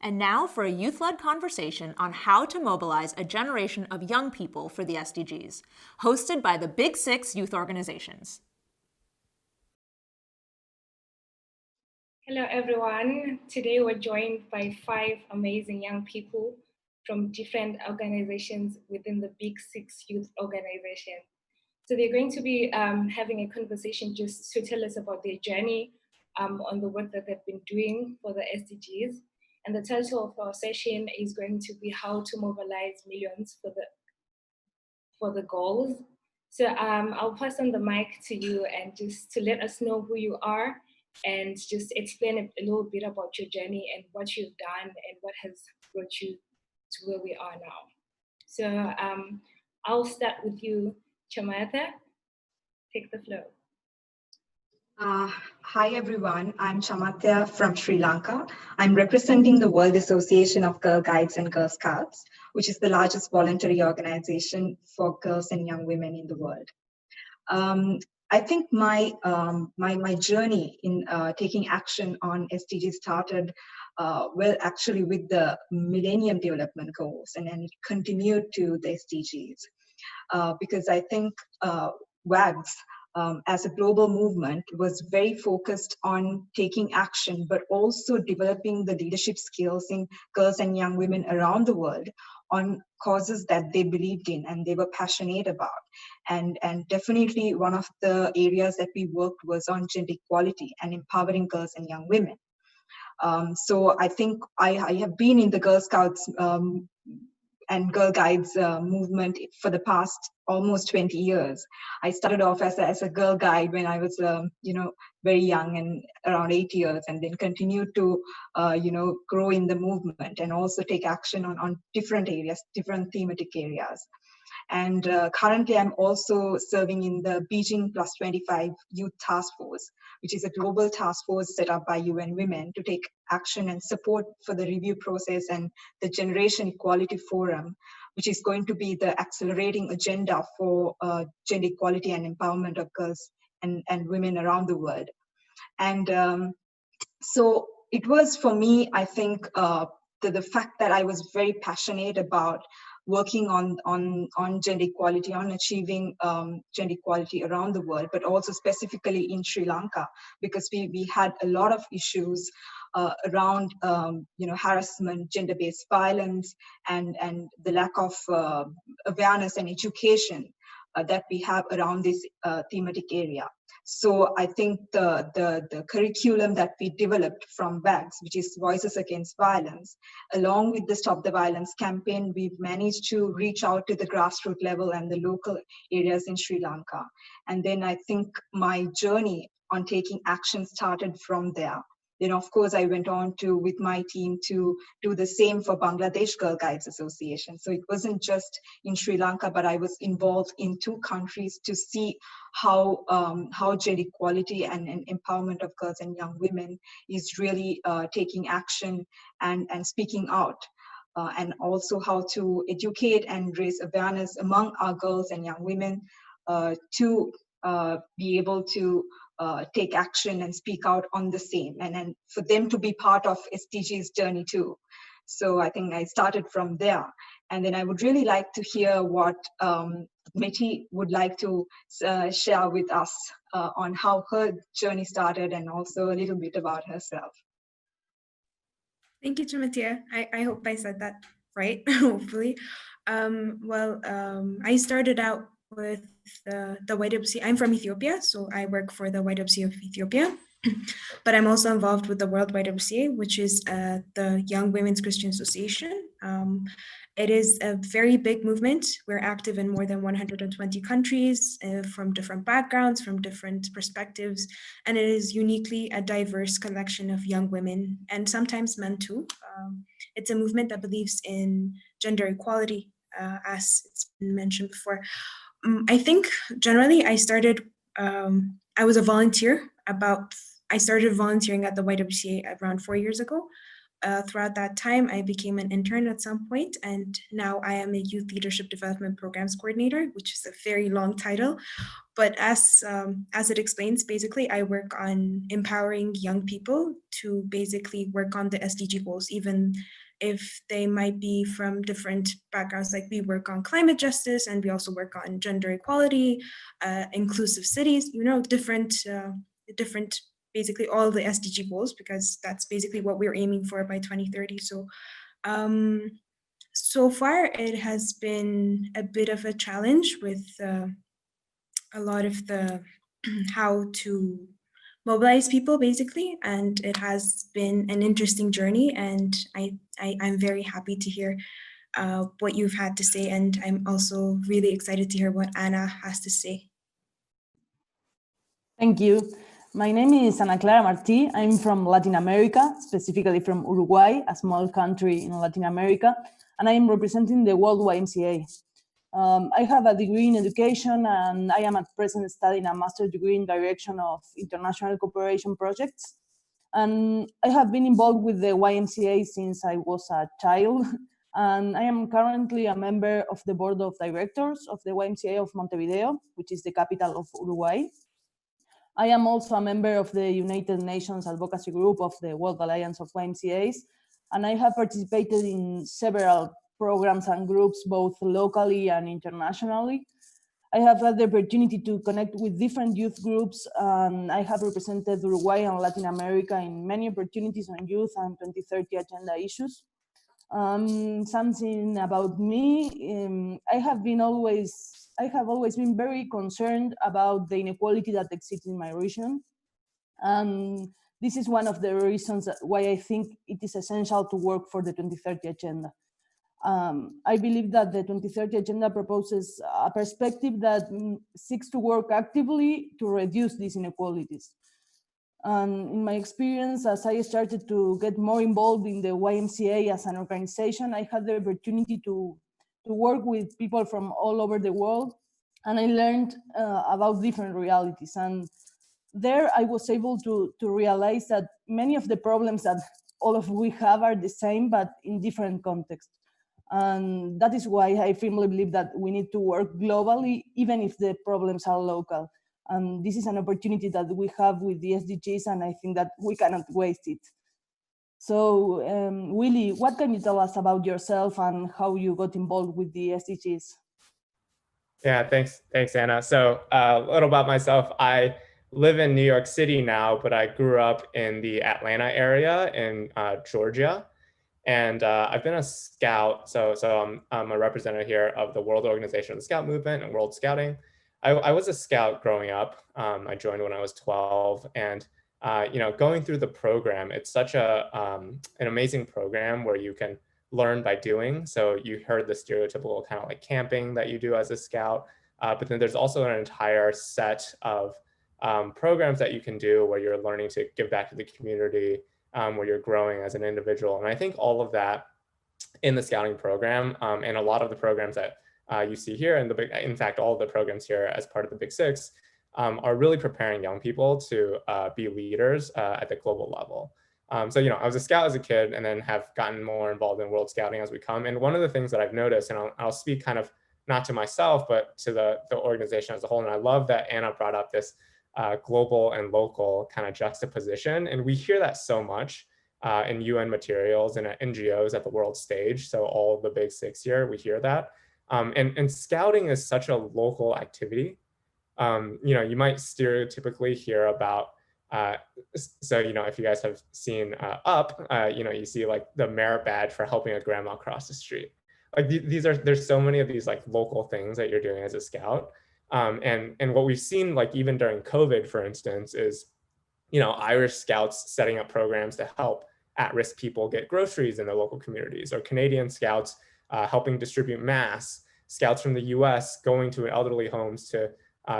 And now for a youth-led conversation on how to mobilize a generation of young people for the SDGs, hosted by the Big Six youth organizations. Hello, everyone. Today we're joined by 5 amazing young people from different organizations within the Big Six youth organization. So they're going to be having a conversation just to tell us about their journey on the work that they've been doing for the SDGs. And the title of our session is going to be How to Mobilize Millions for the Goals. So I'll pass on the mic to you and just to let us know who you are and just explain a little bit about your journey and what you've done and what has brought you to where we are now. So I'll start with you, Chamathya. Take the floor. Hi everyone, I'm Chamathya from Sri Lanka. I'm representing the World Association of Girl Guides and Girl Scouts, which is the largest voluntary organization for girls and young women in the world. I think my journey in taking action on SDGs started actually with the Millennium Development Goals, and then it continued to the SDGs because I think WAGGGS as a global movement was very focused on taking action, but also developing the leadership skills in girls and young women around the world on causes that they believed in and they were passionate about. And definitely one of the areas that we worked was on gender equality and empowering girls and young women. So I think I have been in the Girl Scouts and Girl Guides movement for the past almost 20 years. I started off as a girl guide when I was, very young and around 8 years, and then continued to, grow in the movement and also take action on different areas, different thematic areas. And currently I'm also serving in the Beijing +25 Youth Task Force, which is a global task force set up by UN Women to take action and support for the review process and the Generation Equality Forum, which is going to be the accelerating agenda for gender equality and empowerment of girls and women around the world. And so it was for me, I think, the fact that I was very passionate about working on gender equality, on achieving gender equality around the world, but also specifically in Sri Lanka, because we had a lot of issues around harassment, gender-based violence, and the lack of awareness and education that we have around this thematic area. So I think the curriculum that we developed from WAGGGS, which is Voices Against Violence, along with the Stop the Violence campaign, we've managed to reach out to the grassroots level and the local areas in Sri Lanka. And then I think my journey on taking action started from there. Then, of course, I went on with my team to do the same for Bangladesh Girl Guides Association. So it wasn't just in Sri Lanka, but I was involved in 2 countries to see how gender equality and empowerment of girls and young women is really taking action and speaking out. And also how to educate and raise awareness among our girls and young women to be able to take action and speak out on the same, and for them to be part of SDGs journey too. So I think I started from there. And then I would really like to hear what Meti would like to share with us on how her journey started and also a little bit about herself. Thank you, Chamathya. I hope I said that right, hopefully. I started out with the YWCA. I'm from Ethiopia, so I work for the YWCA of Ethiopia, but I'm also involved with the World YWCA, which is the Young Women's Christian Association. It is a very big movement. We're active in more than 120 countries from different backgrounds, from different perspectives, and it is uniquely a diverse collection of young women and sometimes men too. It's a movement that believes in gender equality, as it's been mentioned before. I think generally I started, I was a volunteer I started volunteering at the YWCA around 4 years ago. Throughout that time, I became an intern at some point, and now I am a Youth Leadership Development Programs Coordinator, which is a very long title. But as it explains, basically, I work on empowering young people to basically work on the SDG goals, even if they might be from different backgrounds. Like we work on climate justice, and we also work on gender equality, inclusive cities, different basically all the SDG goals, because that's basically what we're aiming for by 2030. So so far it has been a bit of a challenge with a lot of the how to mobilize people basically, and it has been an interesting journey, and I'm very happy to hear what you've had to say, and I'm also really excited to hear what Anna has to say. Thank you. My name is Clara Marti. I'm from Latin America, specifically from Uruguay, a small country in Latin America, and I am representing the YWCA. I have a degree in education, and I am at present studying a master's degree in direction of international cooperation projects. And I have been involved with the YMCA since I was a child, and I am currently a member of the board of directors of the YMCA of Montevideo, which is the capital of Uruguay. I am also a member of the United Nations Advocacy Group of the World Alliance of YMCAs, and I have participated in several programs and groups, both locally and internationally. I have had the opportunity to connect with different youth groups, and I have represented Uruguay and Latin America in many opportunities on youth and 2030 agenda issues. Something about me, I have always been very concerned about the inequality that exists in my region. And this is one of the reasons why I think it is essential to work for the 2030 agenda. I believe that the 2030 agenda proposes a perspective that seeks to work actively to reduce these inequalities. And in my experience, as I started to get more involved in the YMCA as an organization, I had the opportunity to work with people from all over the world, and I learned about different realities. And there I was able to realize that many of the problems that all of we have are the same, but in different contexts. And that is why I firmly believe that we need to work globally, even if the problems are local. And this is an opportunity that we have with the SDGs, and I think that we cannot waste it. So, Willy, what can you tell us about yourself and how you got involved with the SDGs? Yeah, thanks, Anna. So a little about myself. I live in New York City now, but I grew up in the Atlanta area in Georgia. And I've been a scout, so I'm a representative here of the World Organization of the Scout Movement and World Scouting. I was a scout growing up. I joined when I was 12, and going through the program, it's such an amazing program where you can learn by doing. So you heard the stereotypical kind of like camping that you do as a scout, but then there's also an entire set of programs that you can do where you're learning to give back to the community, where you're growing as an individual. And I think all of that in the scouting program and a lot of the programs that you see here, and in fact, all of the programs here as part of the Big Six are really preparing young people to be leaders at the global level. So, I was a scout as a kid and then have gotten more involved in World Scouting as we come. And one of the things that I've noticed, and I'll speak kind of not to myself, but to the organization as a whole. And I love that Anna brought up this global and local kind of juxtaposition. And we hear that so much in UN materials and at NGOs at the world stage. So all of the Big Six here, we hear that. And scouting is such a local activity. You might stereotypically hear about, if you guys have seen Up, you see like the merit badge for helping a grandma cross the street. Like there's so many of these like local things that you're doing as a scout. And what we've seen, like even during COVID, for instance, is, Irish scouts setting up programs to help at-risk people get groceries in their local communities, or Canadian scouts helping distribute masks, scouts from the US going to elderly homes to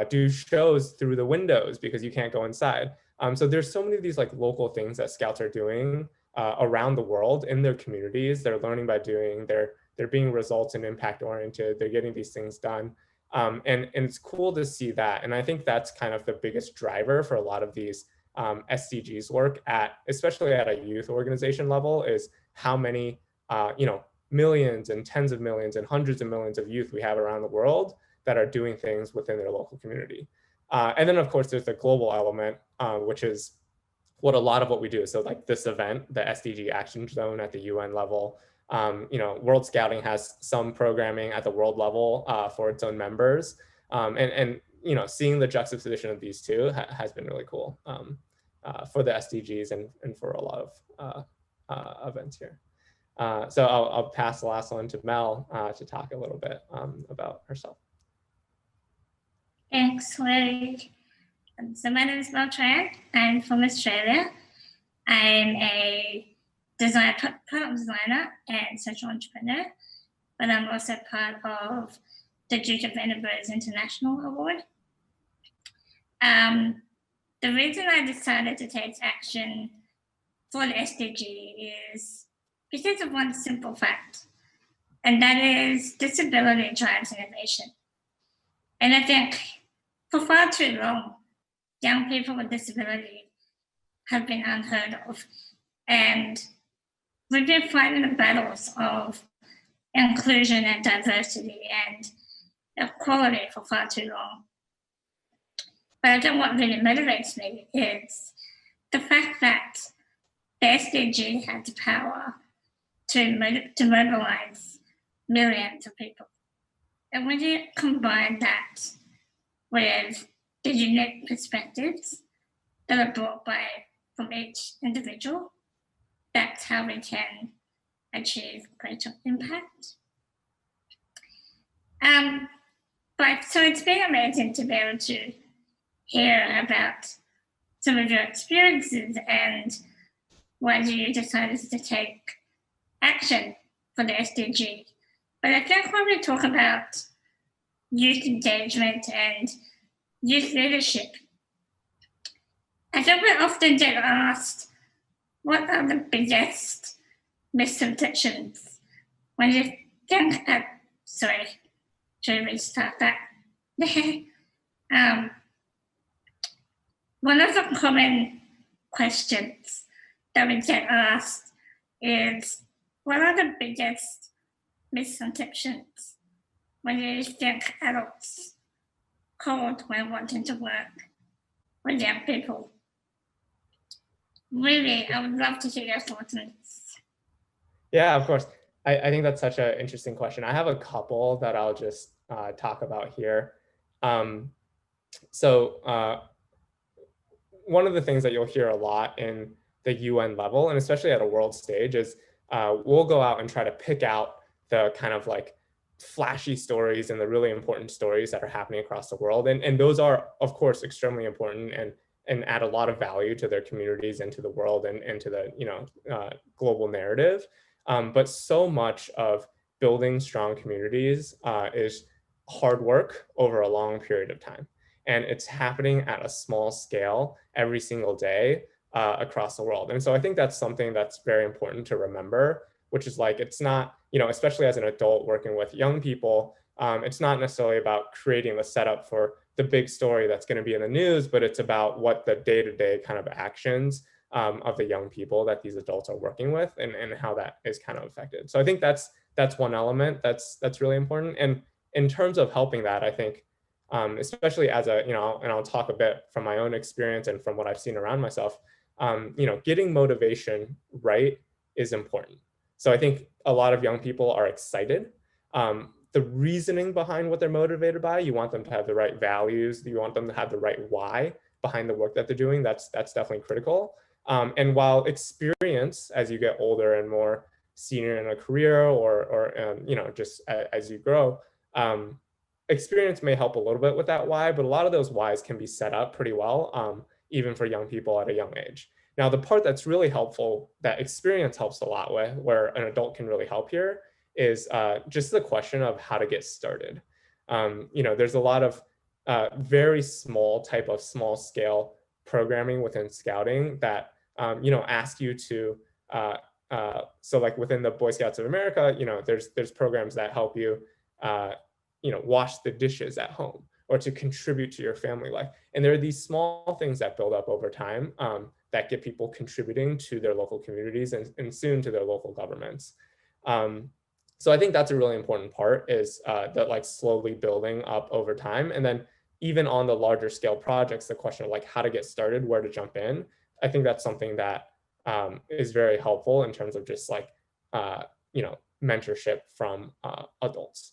do shows through the windows because you can't go inside. So there's so many of these like local things that scouts are doing around the world in their communities. They're learning by doing, they're being results and impact oriented, they're getting these things done. And it's cool to see that. And I think that's kind of the biggest driver for a lot of these SDGs work especially at a youth organization level, is how many, millions and tens of millions and hundreds of millions of youth we have around the world that are doing things within their local community. And then of course there's the global element, which is what a lot of what we do. So like this event, the SDG Action Zone at the UN level, World Scouting has some programming at the world level for its own members. And seeing the juxtaposition of these two has been really cool for the SDGs and for a lot of events here. So I'll pass the last one to Mel to talk a little bit about herself. Thanks, Willy. So my name is Tran. I'm from Australia. I'm a product designer and social entrepreneur, but I'm also part of the Duke of Edinburgh's International Award. The reason I decided to take action for the SDG is because of one simple fact, and that is disability drives innovation. And I think for far too long, young people with disability have been unheard of. And we've been fighting the battles of inclusion and diversity and equality for far too long. But I think what really motivates me is the fact that the SDG had the power to mobilize millions of people. And when you combine that with the unique perspectives that are brought from each individual, that's how we can achieve greater impact. So it's been amazing to be able to hear about some of your experiences and why you decided to take action for the SDG. But I think when we talk about youth engagement and youth leadership, I think we often get asked, what are the biggest misconceptions when you think sorry, should we restart that? One of the common questions that we get asked is, what are the biggest misconceptions when you think adults hold when wanting to work with young people? Really, I would love to hear your thoughts on this. Yeah, of course. I think that's such an interesting question. I have a couple that I'll just talk about here. One of the things that you'll hear a lot in the UN level, and especially at a world stage, is we'll go out and try to pick out the kind of like flashy stories and the really important stories that are happening across the world. And those are, of course, extremely important and add a lot of value to their communities and to the world and to the global narrative. But so much of building strong communities is hard work over a long period of time. And it's happening at a small scale every single day across the world. And so I think that's something that's very important to remember, which is like, it's not, especially as an adult working with young people, it's not necessarily about creating the setup for the big story that's going to be in the news, but it's about what the day-to-day kind of actions of the young people that these adults are working with and how that is kind of affected. So I think that's one element that's really important. And in terms of helping that, I think, especially as and I'll talk a bit from my own experience and from what I've seen around myself, getting motivation right is important. So I think a lot of young people are excited. The reasoning behind what they're motivated by, you want them to have the right values, you want them to have the right why behind the work that they're doing. That's definitely critical. And while experience, as you get older and more senior in a career or just as you grow, experience may help a little bit with that why, but a lot of those whys can be set up pretty well, even for young people at a young age. Now, the part that's really helpful, that experience helps a lot with, where an adult can really help here, is just the question of how to get started. There's a lot of very small scale programming within Scouting that ask you to, so like within the Boy Scouts of America, there's programs that help you, wash the dishes at home, or to contribute to your family life. And there are these small things that build up over time that get people contributing to their local communities and soon to their local governments. So I think that's a really important part, is that like slowly building up over time. And then even on the larger scale projects, the question of like how to get started, where to jump in, I think that's something that is very helpful in terms of just like, you know, mentorship from adults.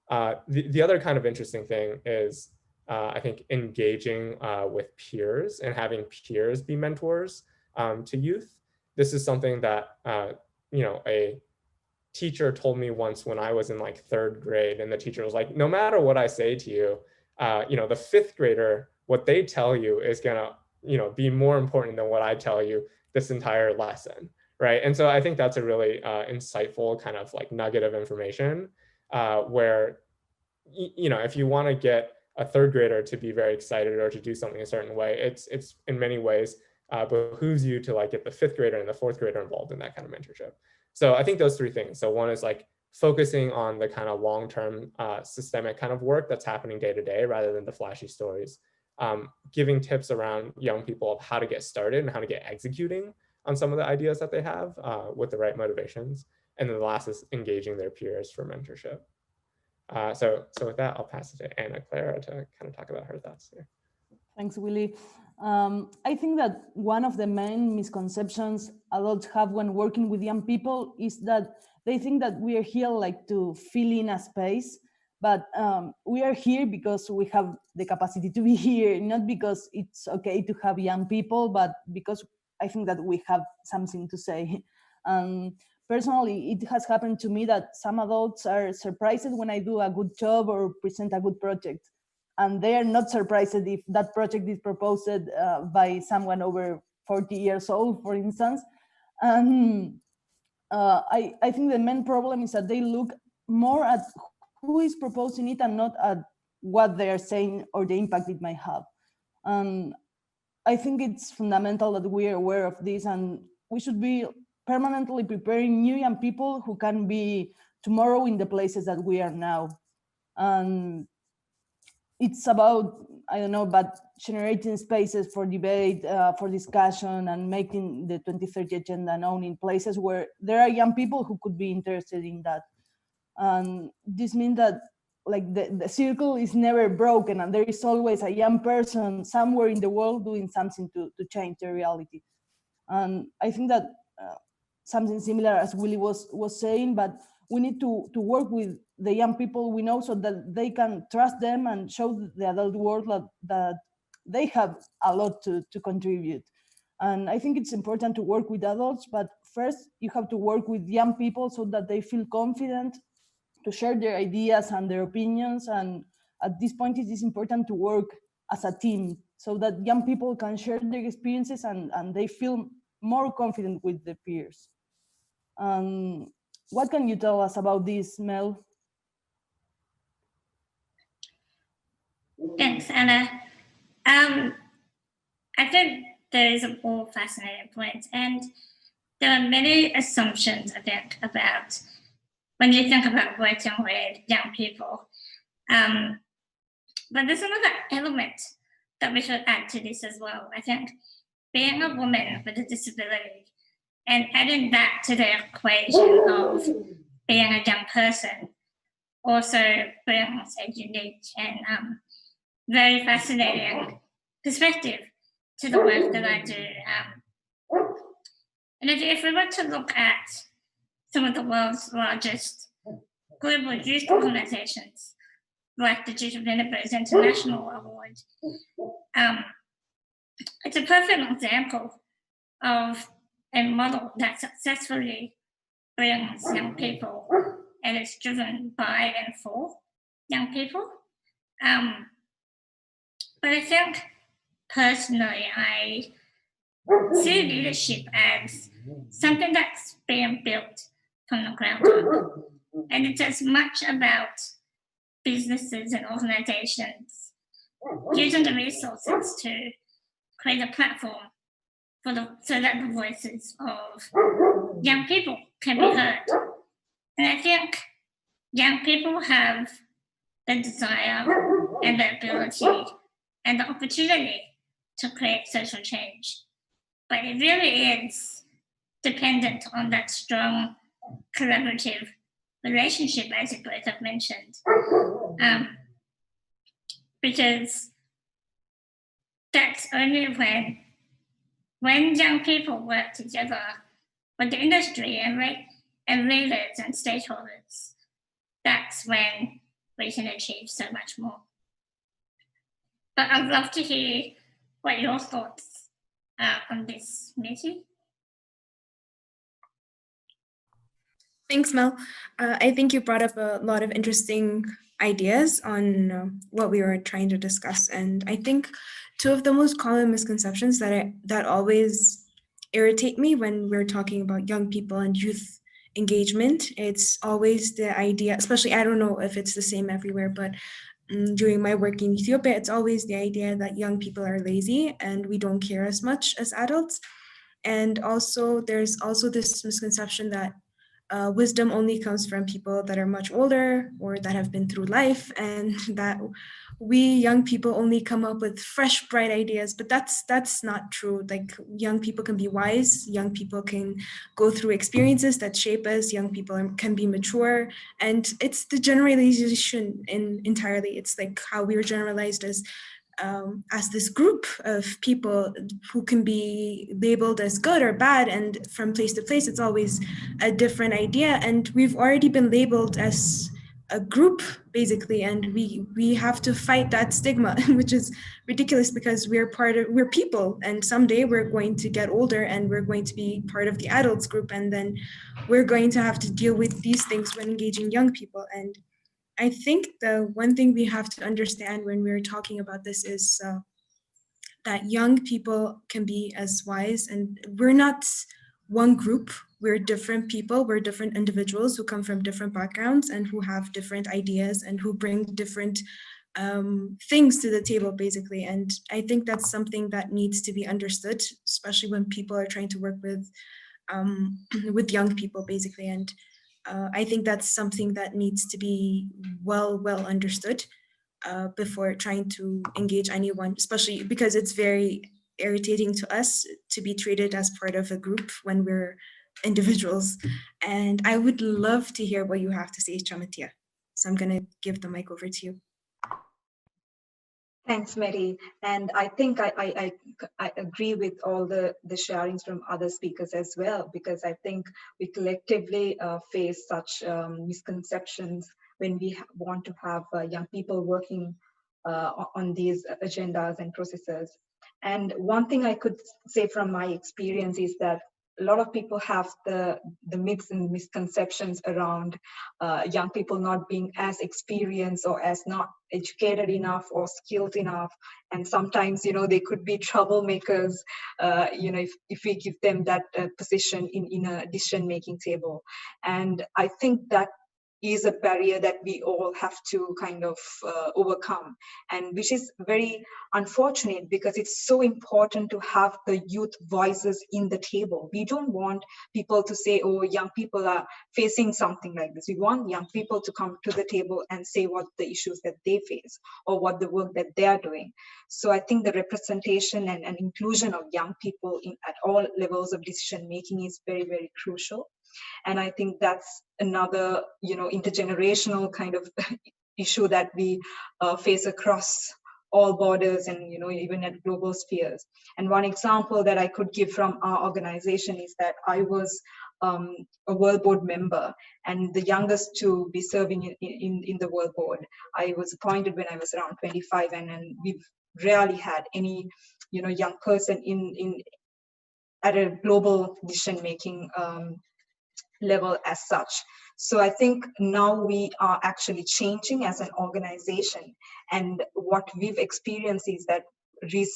The other kind of interesting thing is I think engaging with peers and having peers be mentors to youth. This is something that, you know, a teacher told me once when I was in like 3rd grade, and the teacher was like, no matter what I say to you, you know, the 5th grader, what they tell you is gonna, you know, be more important than what I tell you this entire lesson, right? And so I think that's a really insightful kind of like nugget of information where, you know, if you want to get a 3rd grader to be very excited or to do something a certain way, it's in many ways behooves you to like get the 5th grader and the 4th grader involved in that kind of mentorship. So I think those 3 things. So one is like focusing on the kind of long-term systemic kind of work that's happening day to day rather than the flashy stories. Giving tips around young people of how to get started and how to get executing on some of the ideas that they have with the right motivations. And then the last is engaging their peers for mentorship. So with that, I'll pass it to Anna Clara to kind of talk about her thoughts here. Thanks, Willy. I think that one of the main misconceptions adults have when working with young people is that they think that we are here like to fill in a space, but we are here because we have the capacity to be here, not because it's okay to have young people, but because I think that we have something to say. Personally, it has happened to me that some adults are surprised when I do a good job or present a good project. And they are not surprised if that project is proposed by someone over 40 years old, for instance. And I think the main problem is that they look more at who is proposing it and not at what they are saying or the impact it might have. I think it's fundamental that we are aware of this, and we should be permanently preparing new young people who can be tomorrow in the places that we are now. And it's about, I don't know, but generating spaces for debate, for discussion, and making the 2030 agenda known in places where there are young people who could be interested in that. And this means that like the circle is never broken, and there is always a young person somewhere in the world doing something to change the reality. And I think that something similar as Willy was saying, but we need to work with the young people we know so that they can trust them and show the adult world that they have a lot to contribute. And I think it's important to work with adults, but first you have to work with young people so that they feel confident to share their ideas and their opinions. And at this point, it is important to work as a team so that young people can share their experiences and they feel more confident with their peers. What can you tell us about this, Mel? Thanks, Anna. I think there is a all fascinating points, and there are many assumptions, I think, about when you think about working with young people. But there's another element that we should add to this as well. I think being a woman with a disability and adding that to the equation of being a young person also brings a unique and very fascinating perspective to the work that I do. And if we were to look at some of the world's largest global youth organizations, like the Youth of Edinburgh's International Award, it's a perfect example of a model that successfully brings young people and is driven by and for young people. But I think personally, I see leadership as something that's being built from the ground up. And it's as much about businesses and organizations using the resources to create a platform so that the voices of young people can be heard. And I think young people have the desire and the ability and the opportunity to create social change. But it really is dependent on that strong collaborative relationship, as you both have mentioned. Because that's only when young people work together with the industry and leaders and stakeholders, that's when we can achieve so much more. But I'd love to hear what your thoughts are on this, Meti. Thanks, Mel. I think you brought up a lot of interesting ideas on what we were trying to discuss. And I think two of the most common misconceptions that always irritate me when we're talking about young people and youth engagement, it's always the idea, especially, I don't know if it's the same everywhere, but during my work in Ethiopia, it's always the idea that young people are lazy and we don't care as much as adults. And also, there's also this misconception that wisdom only comes from people that are much older or that have been through life, and that we young people only come up with fresh, bright ideas. But that's not true. Like, young people can be wise, young people can go through experiences that shape us, young people can be mature, and it's the generalization entirely. It's like how we were generalized as this group of people who can be labeled as good or bad, and from place to place it's always a different idea, and we've already been labeled as a group basically, and we have to fight that stigma, which is ridiculous because we're people, and someday we're going to get older and we're going to be part of the adults group, and then we're going to have to deal with these things when engaging young people. And I think the one thing we have to understand when we're talking about this is that young people can be as wise, and we're not one group. We're different people. We're different individuals who come from different backgrounds and who have different ideas and who bring different things to the table, basically. And I think that's something that needs to be understood, especially when people are trying to work with young people, basically. And I think that's something that needs to be well understood before trying to engage anyone, especially because it's very irritating to us to be treated as part of a group when we're individuals. And I would love to hear what you have to say, Chamathya. So I'm going to give the mic over to you. Thanks, Meti. And I think I agree with all the sharings from other speakers as well, because I think we collectively face such misconceptions when we want to have young people working on these agendas and processes. And one thing I could say from my experience is that a lot of people have the myths and misconceptions around young people not being as experienced or as not educated enough or skilled enough. And sometimes, they could be troublemakers, if we give them that position in a decision-making table. And I think that is a barrier that we all have to kind of overcome, and which is very unfortunate because it's so important to have the youth voices in the table. We don't want people to say, oh, young people are facing something like this. We want young people to come to the table and say what the issues that they face or what the work that they are doing. So I think the representation and inclusion of young people at all levels of decision making is very, very crucial. And I think that's another, intergenerational kind of issue that we face across all borders and, even at global spheres. And one example that I could give from our organization is that I was a World Board member and the youngest to be serving in the World Board. I was appointed when I was around 25, and we've rarely had any, young person at a global decision-making level as such. So I think now we are actually changing as an organization, and what we've experienced is that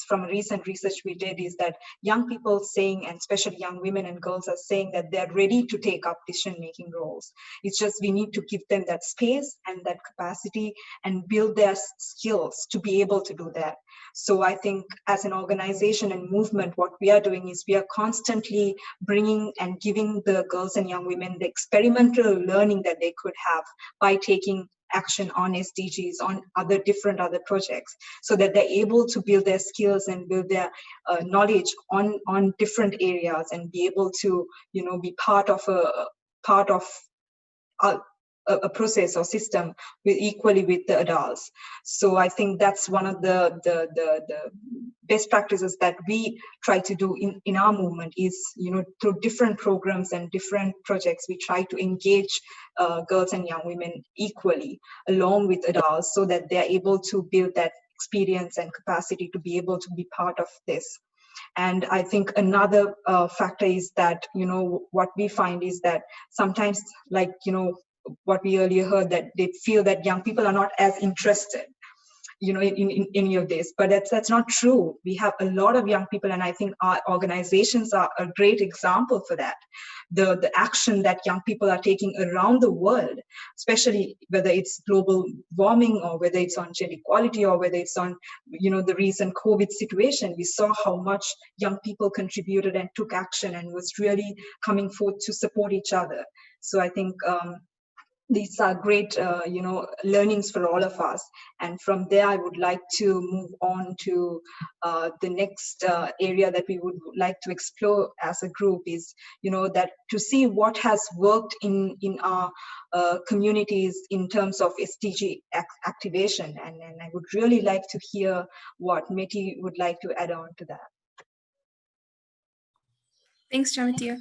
from recent research we did is that young people saying, and especially young women and girls are saying that they're ready to take up decision-making roles. It's just we need to give them that space and that capacity and build their skills to be able to do that. So I think as an organization and movement, what we are doing is we are constantly bringing and giving the girls and young women the experimental learning that they could have by taking action on SDGs, on different other projects, so that they're able to build their skills and build their knowledge on different areas, and be able to, be part of a process or system equally with the adults. So I think that's one of the best practices that we try to do in our movement is, through different programs and different projects, we try to engage girls and young women equally along with adults, so that they're able to build that experience and capacity to be able to be part of this. And I think another factor is that, what we find is that sometimes, like, what we earlier heard, that they feel that young people are not as interested, in any of this, but that's not true. We have a lot of young people, and I think our organizations are a great example for that. The action that young people are taking around the world, especially whether it's global warming, or whether it's on gender equality, or whether it's on, the recent COVID situation, we saw how much young people contributed and took action and was really coming forth to support each other. So I think these are great, learnings for all of us. And from there, I would like to move on to the next area that we would like to explore as a group is, that to see what has worked in our communities in terms of SDG activation. And I would really like to hear what Meti would like to add on to that. Thanks, Chamathya.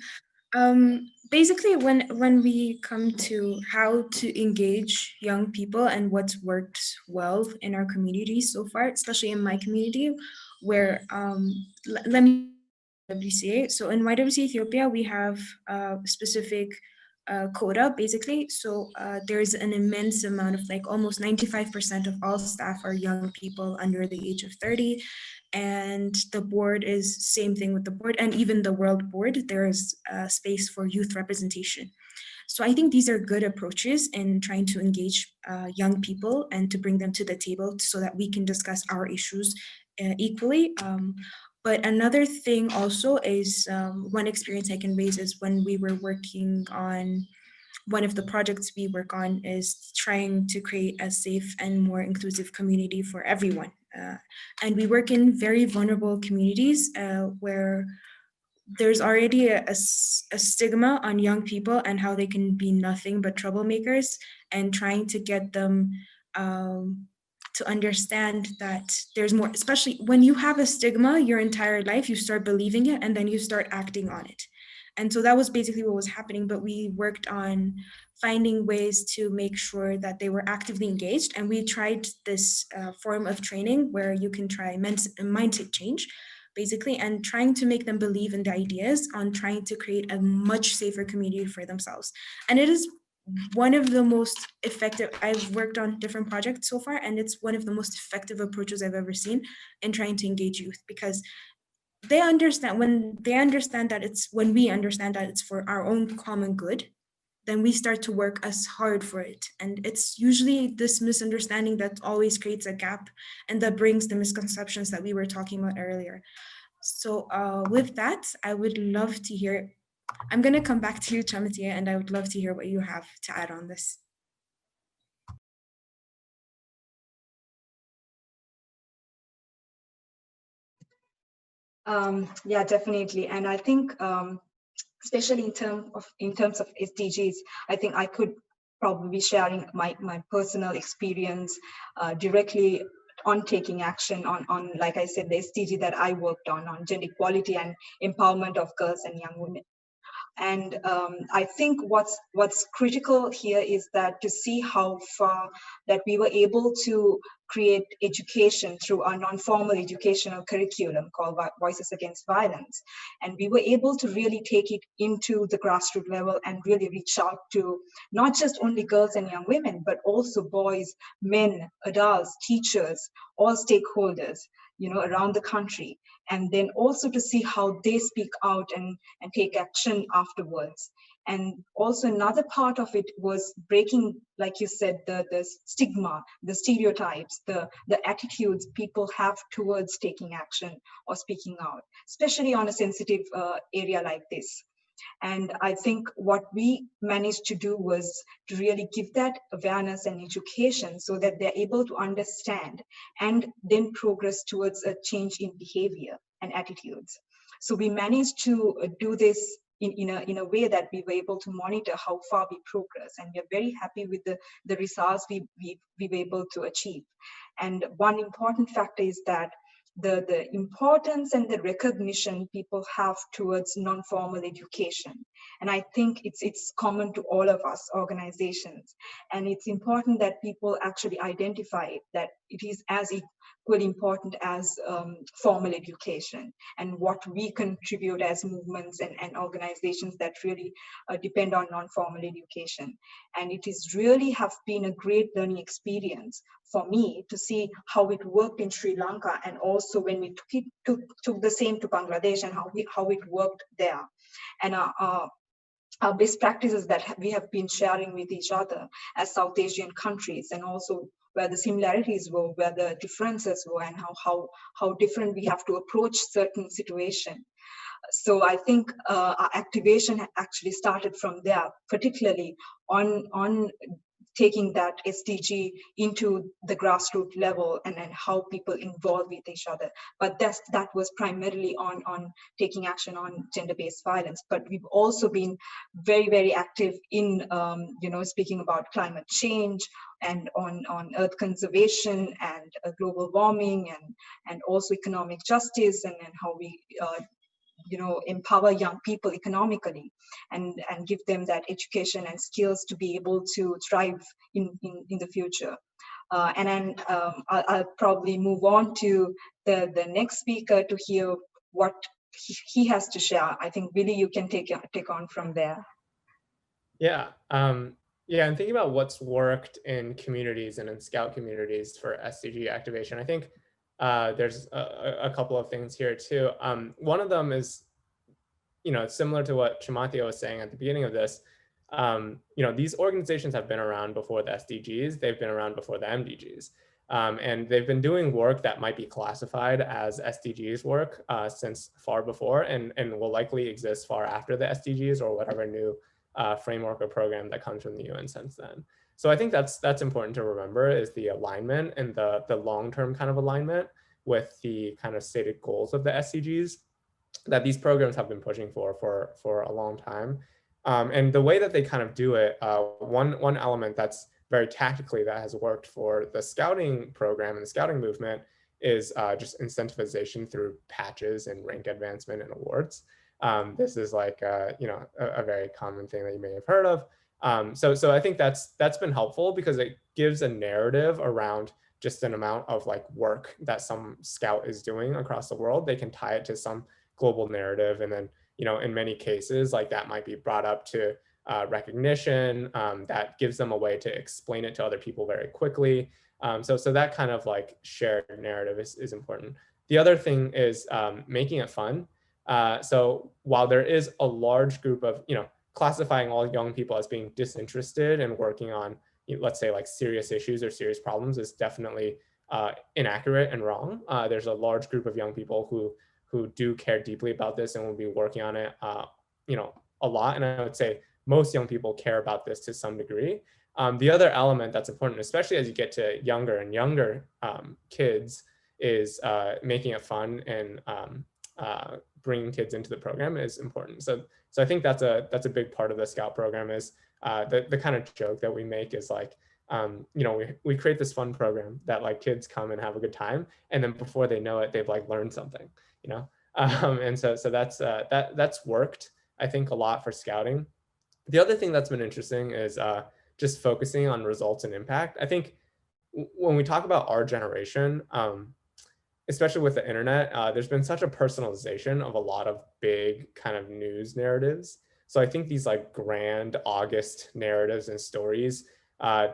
Basically, when we come to how to engage young people and what's worked well in our community so far, especially in my community, where let me YWCA. So in YWCA Ethiopia, we have a specific quota, basically. So there's an immense amount of, like, almost 95% of all staff are young people under the age of 30. And the board is same thing with the board, and even the world board, there is space for youth representation. So I think these are good approaches in trying to engage young people and to bring them to the table so that we can discuss our issues equally. But another thing also is, one experience I can raise is when we were working on, one of the projects we work on is trying to create a safe and more inclusive community for everyone. And we work in very vulnerable communities where there's already a stigma on young people and how they can be nothing but troublemakers, and trying to get them to understand that there's more, especially when you have a stigma your entire life, you start believing it and then you start acting on it. And so that was basically what was happening, but we worked on finding ways to make sure that they were actively engaged. And we tried this form of training where you can try mindset change, basically, and trying to make them believe in the ideas on trying to create a much safer community for themselves. And it is one of the most effective, I've worked on different projects so far, and it's one of the most effective approaches I've ever seen in trying to engage youth, because they understand, when we understand that it's for our own common good, then we start to work as hard for it. And it's usually this misunderstanding that always creates a gap and that brings the misconceptions that we were talking about earlier. So with that, I would love to hear, I'm going to come back to you, Chamathya, and I would love to hear what you have to add on this. Yeah, definitely. And I think, especially in terms of SDGs, I think I could probably be sharing my personal experience directly on taking action on, like I said, the SDG that I worked on gender equality and empowerment of girls and young women. And I think what's critical here is that to see how far that we were able to create education through our non-formal educational curriculum called Voices Against Violence. And we were able to really take it into the grassroots level and really reach out to not just only girls and young women, but also boys, men, adults, teachers, all stakeholders, around the country. And then also to see how they speak out and take action afterwards. And also another part of it was breaking, like you said, the stigma, the stereotypes, the attitudes people have towards taking action or speaking out, especially on a sensitive area like this. And I think what we managed to do was to really give that awareness and education so that they're able to understand and then progress towards a change in behavior and attitudes. So we managed to do this in a way that we were able to monitor how far we progress. And we're very happy with the results we were able to achieve. And one important factor is that the importance and the recognition people have towards non-formal education. And I think it's common to all of us organizations. And it's important that people actually identify that it is as equally important as formal education, and what we contribute as movements and organizations that really depend on non-formal education. And it is really have been a great learning experience for me to see how it worked in Sri Lanka, and also when we took the same to Bangladesh and how it worked there. And our best practices that we have been sharing with each other as South Asian countries, and also where the similarities were, where the differences were, and how different we have to approach certain situations. So I think our activation actually started from there, particularly on taking that SDG into the grassroots level and how people involve with each other. But that was primarily on taking action on gender-based violence. But we've also been very, very active in, speaking about climate change and on earth conservation and global warming and also economic justice and how we empower young people economically and give them that education and skills to be able to thrive in the future. And then I'll probably move on to the next speaker to hear what he has to share. I think, Willy, you can take on from there. Yeah. I'm thinking about what's worked in communities and in Scout communities for SDG activation. I think there's a couple of things here too. One of them is, similar to what Chamathya was saying at the beginning of this. These organizations have been around before the SDGs. They've been around before the MDGs. And they've been doing work that might be classified as SDGs work since far before, and will likely exist far after the SDGs or whatever new framework or program that comes from the UN since then. So I think that's important to remember, is the alignment and the long-term kind of alignment with the kind of stated goals of the SDGs that these programs have been pushing for a long time. And the way that they kind of do it, one element that's very tactically that has worked for the scouting program and the scouting movement is just incentivization through patches and rank advancement and awards. This is like a very common thing that you may have heard of. So I think that's been helpful because it gives a narrative around just an amount of like work that some scout is doing across the world. They can tie it to some global narrative, and then in many cases like that might be brought up to recognition that gives them a way to explain it to other people very quickly. So that kind of like shared narrative is important. The other thing is making it fun. So while there is a large group of, classifying all young people as being disinterested and working on, let's say like serious issues or serious problems is definitely inaccurate and wrong. There's a large group of young people who do care deeply about this and will be working on it, a lot. And I would say most young people care about this to some degree. The other element that's important, especially as you get to younger and younger kids, is making it fun and bringing kids into the program is important. So I think that's a big part of the Scout program is the kind of joke that we make is like, we create this fun program that like kids come and have a good time, and then before they know it, they've like learned something, and so that's worked, I think, a lot for scouting. The other thing that's been interesting is just focusing on results and impact. I think when we talk about our generation, especially with the internet, there's been such a personalization of a lot of big kind of news narratives. So I think these like grand August narratives and stories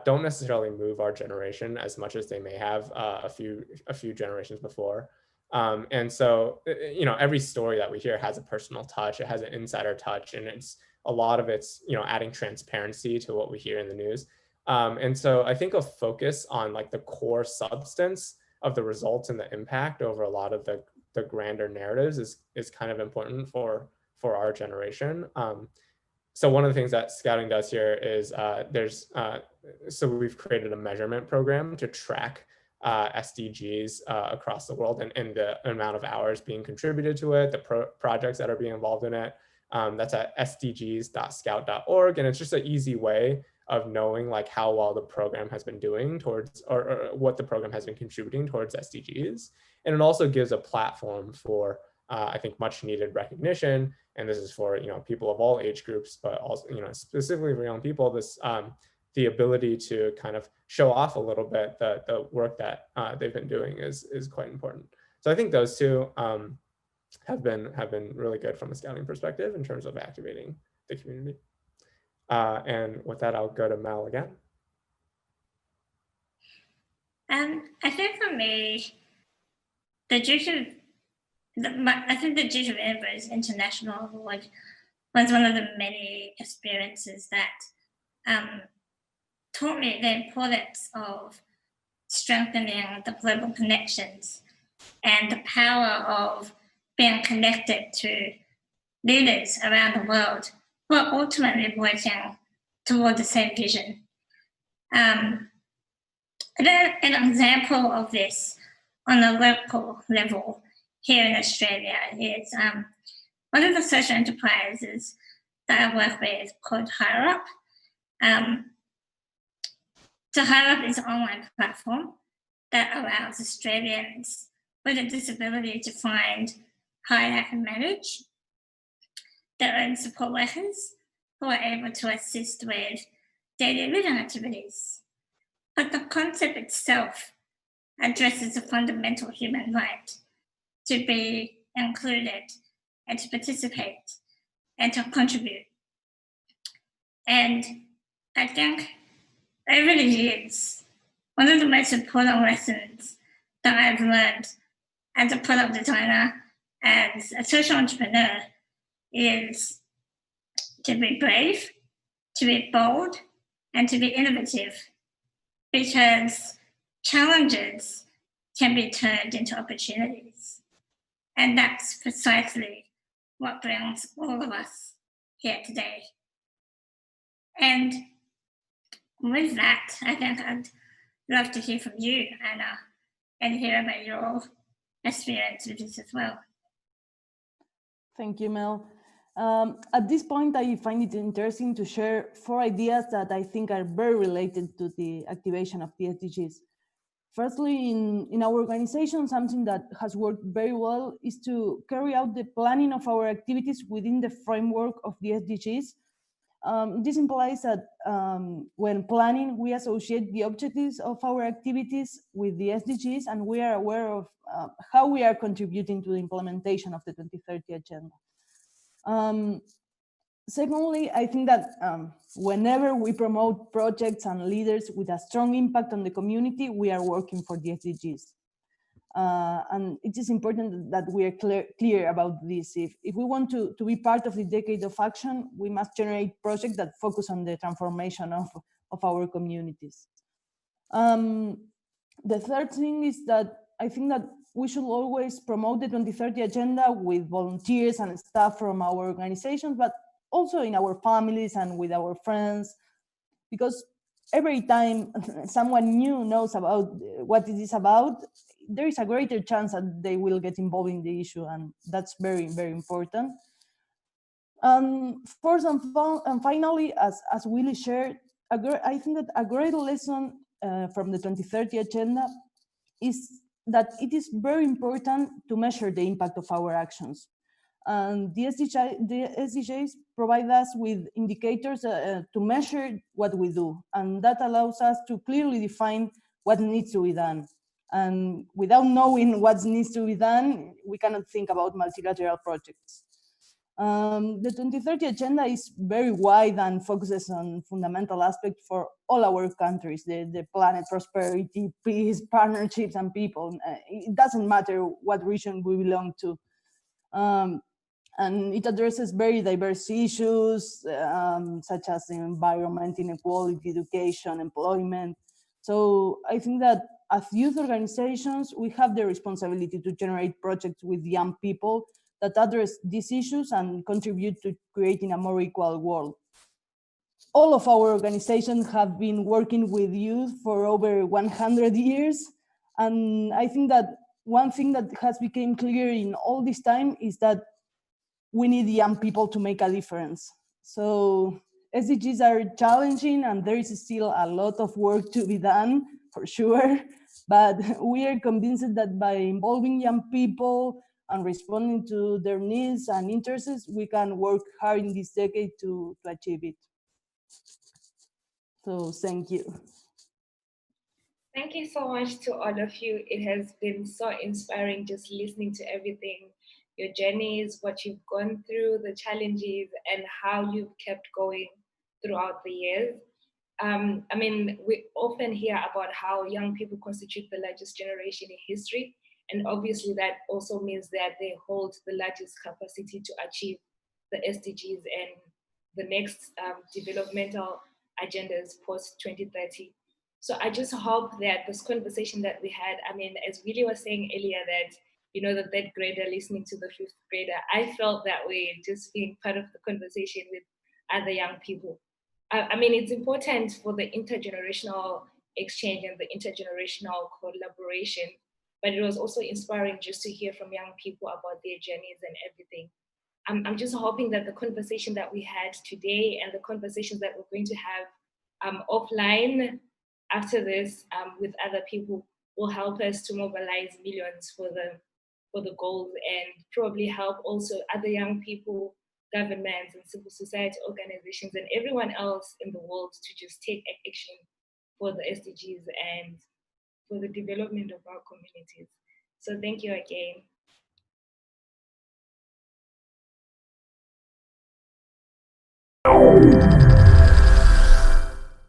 don't necessarily move our generation as much as they may have a few generations before. And so, every story that we hear has a personal touch, it has an insider touch, and a lot of it's, adding transparency to what we hear in the news. And so I think a focus on like the core substance of the results and the impact over a lot of the grander narratives is kind of important for for our generation. So one of the things that scouting does here is so we've created a measurement program to track SDGs across the world and the amount of hours being contributed to it, the projects that are being involved in it. That's at sdgs.scout.org, and it's just an easy way of knowing like how well the program has been doing towards, or what the program has been contributing towards SDGs. And it also gives a platform for I think much needed recognition, and this is for people of all age groups, but also specifically for young people, this the ability to kind of show off a little bit the work that they've been doing is quite important. So I think those two have been really good from a scouting perspective in terms of activating the community. And with that, I'll go to Mel again. I think for me, I think the Duke of Edinburgh's International Award was one of the many experiences that taught me the importance of strengthening the global connections and the power of being connected to leaders around the world who are ultimately working toward the same vision. An example of this on a local level here in Australia is one of the social enterprises that I work with called Higher Up. So Higher Up is an online platform that allows Australians with a disability to find, hire and manage their own support workers who are able to assist with daily living activities. But the concept itself addresses a fundamental human right to be included and to participate and to contribute. And I think over the years, one of the most important lessons that I've learned as a product designer, as a social entrepreneur, is to be brave, to be bold, and to be innovative, because challenges can be turned into opportunities. And that's precisely what brings all of us here today. And with that, I think I'd love to hear from you, Anna, and hear about your experience with this as well. Thank you, Mel. At this point, I find it interesting to share 4 ideas that I think are very related to the activation of the SDGs. Firstly, in our organization, something that has worked very well is to carry out the planning of our activities within the framework of the SDGs. This implies that when planning, we associate the objectives of our activities with the SDGs, and we are aware of how we are contributing to the implementation of the 2030 Agenda. Secondly, I think that whenever we promote projects and leaders with a strong impact on the community, we are working for the SDGs. And it is important that we are clear about this. If we want to be part of the decade of action, we must generate projects that focus on the transformation of our communities. The third thing is that I think that we should always promote the 2030 Agenda with volunteers and staff from our organizations, but also in our families and with our friends, because every time someone new knows about what it is about, there is a greater chance that they will get involved in the issue, and that's very, very important. Fourth and finally, as Willy shared, I think that a great lesson from the 2030 Agenda is that it is very important to measure the impact of our actions. And the SDGs provide us with indicators to measure what we do, and that allows us to clearly define what needs to be done. And without knowing what needs to be done, we cannot think about multilateral projects. The 2030 Agenda is very wide and focuses on fundamental aspects for all our countries, the planet, prosperity, peace, partnerships, and people. It doesn't matter what region we belong to. And it addresses very diverse issues, such as environment, inequality, education, employment. So I think that as youth organizations, we have the responsibility to generate projects with young people that address these issues and contribute to creating a more equal world. All of our organizations have been working with youth for over 100 years. And I think that one thing that has become clear in all this time is that we need young people to make a difference. So SDGs are challenging and there is still a lot of work to be done, for sure. But we are convinced that by involving young people and responding to their needs and interests, we can work hard in this decade to achieve it. So thank you. Thank you so much to all of you. It has been so inspiring just listening to everything, your journeys, what you've gone through, the challenges, and how you've kept going throughout the years. I mean, we often hear about how young people constitute the largest generation in history. And obviously that also means that they hold the largest capacity to achieve the SDGs and the next developmental agendas post-2030. So I just hope that this conversation that we had, I mean, as Willy was saying earlier, that, you know, the third grader listening to the fifth grader, I felt that way, just being part of the conversation with other young people. I mean, it's important for the intergenerational exchange and the intergenerational collaboration, but it was also inspiring just to hear from young people about their journeys and everything. I'm just hoping that the conversation that we had today and the conversations that we're going to have offline after this with other people will help us to mobilize millions for the goals and probably help also other young people, governments and civil society organizations and everyone else in the world to just take action for the SDGs and for the development of our communities. So thank you again.